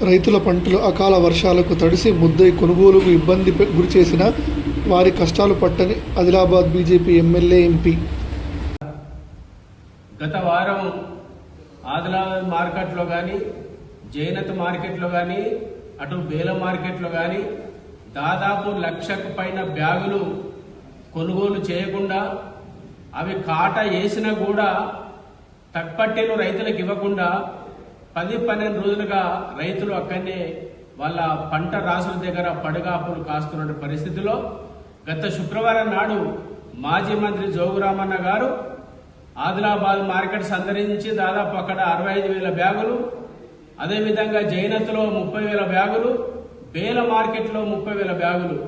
రైతుల పంటలు అకాల వర్షాలకు తడిసి ముద్దై కొనుగోలుకు ఇబ్బంది గురిచేసిన వారి కష్టాలు పట్టని ఆదిలాబాద్ బీజేపీ ఎమ్మెల్యే ఎంపీ. గత వారం ఆదిలాబాద్ మార్కెట్లో కానీ, జైనత్ మార్కెట్లో కానీ, అటు బేల మార్కెట్లో కానీ దాదాపు 1,00,000కు పైన బ్యాగులు కొనుగోలు చేయకుండా, అవి కాట వేసినా కూడా తక్పట్టీలు రైతులకు ఇవ్వకుండా 10-12 రోజులుగా రైతులు అక్కడనే వాళ్ళ పంట రాసుల దగ్గర పడుగాపులు కాస్తున్న పరిస్థితిలో గత శుక్రవారం నాడు మాజీ మంత్రి జోగురామన్న గారు ఆదిలాబాద్ మార్కెట్ సందర్శించి దాదాపు అక్కడ 65,000 బ్యాగులు, అదేవిధంగా జైనత్లో 30,000 బ్యాగులు, బేల మార్కెట్లో 30,000 బ్యాగులు,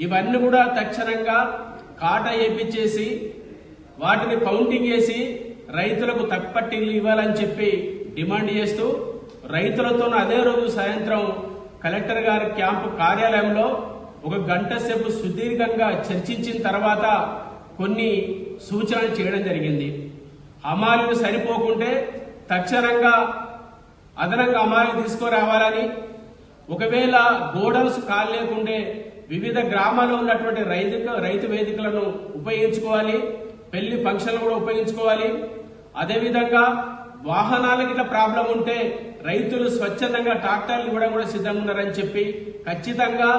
ఇవన్నీ కూడా తక్షణంగా కాట వేపించేసి వాటిని కౌంటింగ్ చేసి రైతులకు తక్కుపట్టీలు ఇవ్వాలని చెప్పి డిమాండ్ చేస్తూ రైతులతో అదే రోజు సాయంత్రం కలెక్టర్ గారి క్యాంపు కార్యాలయంలో 1 గంట సేపు సుదీర్ఘంగా చర్చించిన తర్వాత కొన్ని సూచనలు చేయడం జరిగింది. హమాలీలు సరిపోకుంటే తక్షణంగా అదనంగా హమాలీలు తీసుకురావాలని, ఒకవేళ గోడౌన్స్ కాలేకుంటే వివిధ గ్రామాల్లో ఉన్నటువంటి రైతు వేదికలను ఉపయోగించుకోవాలి, పెళ్లి ఫంక్షన్లు కూడా ఉపయోగించుకోవాలి. అదేవిధంగా వాహనాలకి ఇట్లా ప్రాబ్లం ఉంటే రైతులు స్వచ్ఛందంగా ట్రాక్టర్లు ఇవ్వడం కూడా సిద్ధంగా ఉన్నారని చెప్పి, ఖచ్చితంగా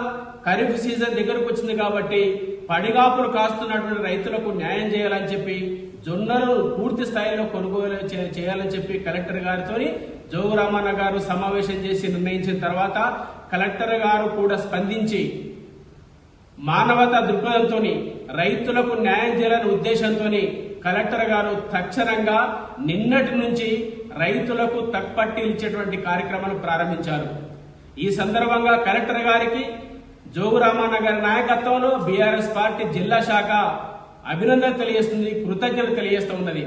ఖరీఫ్ సీజన్ దగ్గరకు వచ్చింది కాబట్టి పడిగాపులు కాస్తున్నటువంటి రైతులకు న్యాయం చేయాలని చెప్పి, జొన్నలు పూర్తి స్థాయిలో కొనుగోలు చేయాలని చెప్పి కలెక్టర్ గారితో జోగురామన్న గారు సమావేశం చేసి నిర్ణయించిన తర్వాత కలెక్టర్ గారు కూడా స్పందించి మానవతా దృక్పథంతో రైతులకు న్యాయం చేయాలనే ఉద్దేశంతో కలెక్టర్ గారు తక్షణంగా నిన్నటి నుంచి రైతులకు తక్కుపట్టీలు ఇచ్చేటువంటి కార్యక్రమాలు ప్రారంభించారు. ఈ సందర్భంగా కలెక్టర్ గారికి జోగురామన్న గారి నాయకత్వంలో బీఆర్ఎస్ పార్టీ జిల్లా శాఖ అభినందన తెలియజేస్తుంది, కృతజ్ఞత తెలియజేస్తూ ఉన్నది.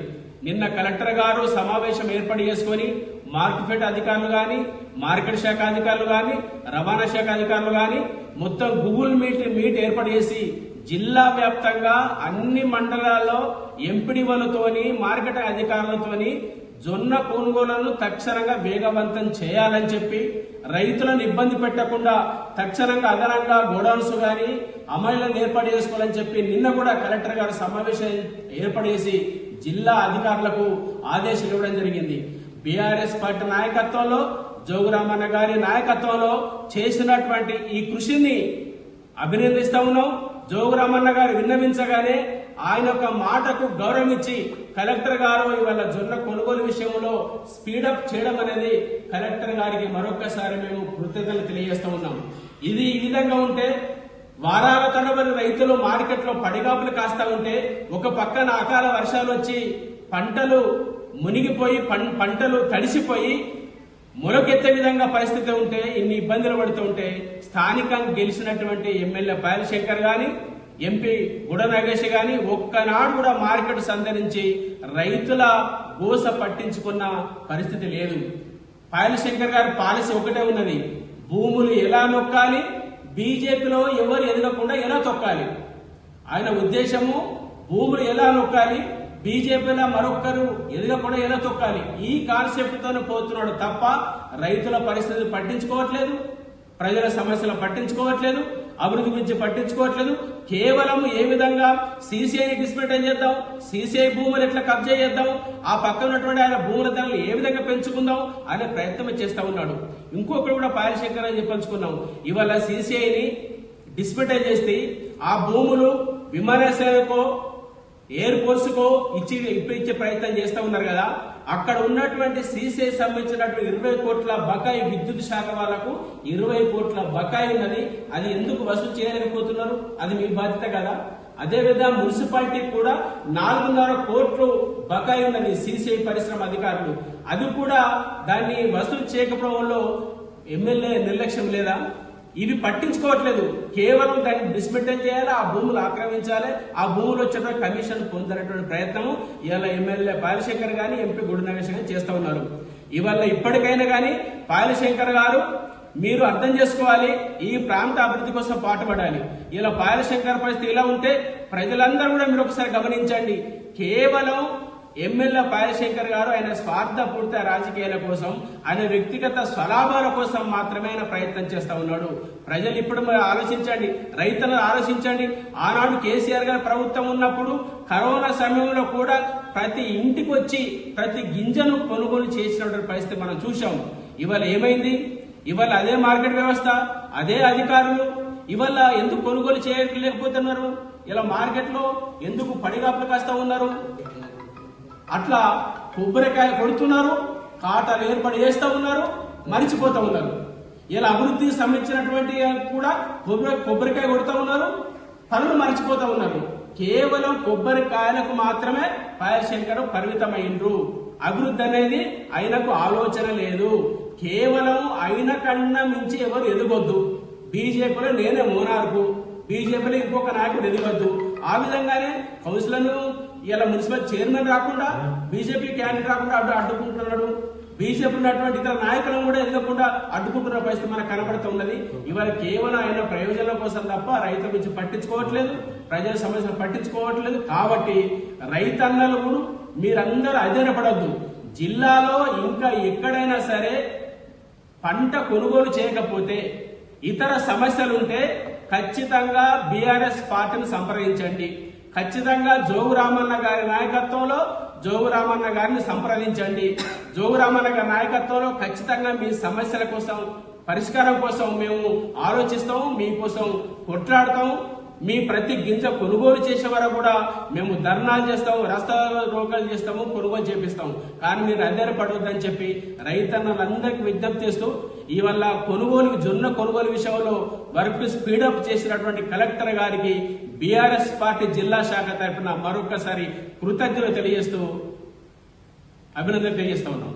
నిన్న కలెక్టర్ గారు సమావేశం ఏర్పాటు చేసుకుని మార్కెట్ అధికారులు గాని, మార్కెట్ శాఖ అధికారులు గాని, రవాణా శాఖ అధికారులు గాని మొత్తం గూగుల్ మీట్ ఏర్పాటు చేసి జిల్లా వ్యాప్తంగా అన్ని మండలాల్లో ఎంపీడీఓలతోని, మార్కెట్ అధికారులతోని జొన్న కొనుగోలను తక్షణంగా వేగవంతం చేయాలని చెప్పి, రైతులను ఇబ్బంది పెట్టకుండా తక్షణంగా అదనంగా గోడౌన్స్ గాని అమలులను ఏర్పాటు చేసుకోవాలని చెప్పి నిన్న కూడా కలెక్టర్ గారు సమావేశం ఏర్పాటు చేసి జిల్లా అధికారులకు ఆదేశాలు ఇవ్వడం జరిగింది. బీఆర్ఎస్ పార్టీ నాయకత్వంలో, జోగురామన్న గారి నాయకత్వంలో చేసినటువంటి ఈ కృషిని అభినందిస్తా ఉన్నాం. జోగురామన్న గారు విన్నవించగానే ఆయన యొక్క మాటకు గౌరవం ఇచ్చి కలెక్టర్ గారు ఇవాళ జొన్న కొనుగోలు విషయంలో స్పీడప్ చేయడం అనేది కలెక్టర్ గారికి మరొకసారి మేము కృతజ్ఞతలు తెలియజేస్తూ ఉన్నాం. ఇది ఈ విధంగా ఉంటే వారాల తరబడి రైతులు మార్కెట్లో పడిగాపులు కాస్తా ఉంటే, ఒక పక్కన అకాల వర్షాలు వచ్చి పంటలు మునిగిపోయి పంటలు తడిసిపోయి మొలకెత్తే విధంగా పరిస్థితి ఉంటే, ఇన్ని ఇబ్బందులు పడుతూ ఉంటే స్థానికంగా గెలిచినటువంటి ఎమ్మెల్యే పాయల్ శంకర్ గాని, ఎంపీ గుడ నాగేష్ గాని ఒక్కనాడు కూడా మార్కెట్ సందర్శించి రైతుల గోస పట్టించుకున్న పరిస్థితి లేదు. పాయల్ శంకర్ గారి పాలసీ ఒకటే ఉన్నది, భూములు ఎలా నొక్కాలి, బీజేపీలో ఎవరు ఎదగకుండా ఎలా తొక్కాలి. ఆయన ఉద్దేశము భూములు ఎలా నొక్కాలి, బీజేపీలో మరొకరు ఎదగకుండా ఎలా తొక్కాలి. ఈ కాన్సెప్ట్ తోనే పోతున్నాడు తప్ప రైతుల పరిస్థితి పట్టించుకోవట్లేదు, ప్రజల సమస్యలు పట్టించుకోవట్లేదు, అభివృద్ధి గురించి పట్టించుకోవట్లేదు. కేవలం ఏ విధంగా సీసీఐని డిస్మెటైన్ చేద్దాం, సీసీఐ భూములు ఎట్లా కబ్జా చేద్దాం, ఆ పక్కన ఉన్నటువంటి ఆయన భూముల ధరలు ఏ విధంగా పెంచుకుందాం అనే ప్రయత్నం చేస్తా ఉన్నాడు. ఇంకొకటి కూడా పాయల్ శంకర్ అని చెప్పంచుకున్నాం, ఇవాళ సీసీఐని డిస్మెటైన్ చేస్తే ఆ భూములు విమానాశ్రయాలకో ఎయిర్ ఫోర్స్ కో ఇచ్చే ప్రయత్నం చేస్తూ ఉన్నారు కదా. అక్కడ ఉన్నటువంటి సీసీఐ సంబంధించినటువంటి 20 కోట్ల బకాయి విద్యుత్ శాఖ వాళ్లకు 20 కోట్ల బకాయి ఉన్నది. అది ఎందుకు వసూలు చేయలేకపోతున్నారు? అది మీ బాధ్యత కదా. అదేవిధంగా మున్సిపాలిటీ కూడా 4.5 కోట్లు బకాయి ఉన్నది సీసీఐ పరిశ్రమ అధికారులు. అది కూడా దాన్ని వసూలు చేయకపోవడంలో ఎమ్మెల్యే నిర్లక్ష్యం లేదా? ఇవి పట్టించుకోవట్లేదు, కేవలం దాన్ని డిస్మెటైన్ చేయాలి, ఆ భూములు ఆక్రమించాలి, ఆ భూములు వచ్చేట కమిషన్ పొందేటువంటి ప్రయత్నము ఇవాళ ఎమ్మెల్యే పాయల్ శంకర్ గాని, ఎంపీ గుడ నాగేష్ గాని చేస్తూ ఉన్నారు. ఇవాళ ఇప్పటికైనా గాని పాయల్ శంకర్ గారు మీరు అర్థం చేసుకోవాలి, ఈ ప్రాంత అభివృద్ధి కోసం పాటుపడాలి. ఇలా పాయల్ శంకర్ పరిస్థితి ఇలా ఉంటే ప్రజలందరూ కూడా మీరు ఒకసారి గమనించండి, కేవలం ఎమ్మెల్యే పాయశంకర్ గారు ఆయన స్వార్థపూర్త రాజకీయాల కోసం, ఆయన వ్యక్తిగత స్వలాభాల కోసం మాత్రమే ఆయన ప్రయత్నం చేస్తా ఉన్నాడు. ప్రజలు ఇప్పుడు ఆలోచించండి, రైతులను ఆలోచించండి. ఆనాడు కేసీఆర్ గారి ప్రభుత్వం ఉన్నప్పుడు కరోనా సమయంలో కూడా ప్రతి ఇంటికి వచ్చి ప్రతి గింజను కొనుగోలు చేసినటువంటి పరిస్థితి మనం చూసాం. ఇవాళ ఏమైంది? ఇవాళ అదే మార్కెట్ వ్యవస్థ, అదే అధికారులు ఇవాళ ఎందుకు కొనుగోలు చేయలేకపోతున్నారు? ఇలా మార్కెట్ లో ఎందుకు పడిగాపులు కాస్తా ఉన్నారు? అట్లా కొబ్బరికాయ కొడుతున్నారు, కాటాలు ఏర్పాటు చేస్తూ ఉన్నారు, మరిచిపోతూ ఉన్నారు. ఇలా అభివృద్ధికి సంబంధించినటువంటి కూడా కొబ్బరికాయ కొడుతూ ఉన్నారు, పనులు మరిచిపోతూ ఉన్నారు. కేవలం కొబ్బరికాయలకు మాత్రమే పాయశంకర్ పరిమితమైండ్రు. అభివృద్ధి అనేది ఆయనకు ఆలోచన లేదు. కేవలం ఆయన కన్నా మించి ఎవరు ఎదగొద్దు. బీజేపీలో నేనే మోనార్కు, బీజేపీలో ఇంకొక నాయకుడు ఎదగొద్దు. ఆ విధంగానే కౌన్సిలర్ ఇలా మున్సిపల్ చైర్మన్ రాకుండా, బీజేపీ క్యాండిడేట్ రాకుండా అడ్డుకుంటున్నాడు. బీజేపీ ఉన్నటువంటి ఇతర నాయకులను కూడా ఎదగకుండా అడ్డుకుంటున్న పరిస్థితి మనకు కనబడుతూ ఉన్నది. ఇవాళ కేవలం ఆయన ప్రయోజనాల కోసం తప్ప రైతుల గురించి పట్టించుకోవట్లేదు, ప్రజల సమస్యలు పట్టించుకోవట్లేదు. కాబట్టి రైతన్నలు కూడా మీరందరూ అధైర్యపడద్దు. జిల్లాలో ఇంకా ఎక్కడైనా సరే పంట కొనుగోలు చేయకపోతే, ఇతర సమస్యలుంటే ఖచ్చితంగా బీఆర్ఎస్ పార్టీని సంప్రదించండి. ఖచ్చితంగా జోగు రామన్న గారి నాయకత్వంలో జోగు రామన్న గారిని సంప్రదించండి. జోగు రామన్న గారి నాయకత్వంలో ఖచ్చితంగా మీ సమస్యల కోసం, పరిష్కారం కోసం మేము ఆలోచిస్తాము, మీకోసం కొట్లాడతాము. మీ ప్రతి గింజ కొనుగోలు చేసే వరకు కూడా మేము ధర్నాలు చేస్తాము, రస్తా రోకలు చేస్తాము, కొనుగోలు చేపిస్తాము. కానీ మీరు అధైర్యపడవద్దని చెప్పి రైతన్నలందరికీ విజ్ఞప్తి చేస్తూ, ఇవల్ల జొన్న కొనుగోలు విషయంలో వర్క్ స్పీడప్ చేసినటువంటి కలెక్టర్ గారికి బీఆర్ఎస్ పార్టీ జిల్లా శాఖ తరఫున మరొకసారి కృతజ్ఞతలు తెలియజేస్తూ అభినందనలు తెలియజేస్తా ఉన్నాం.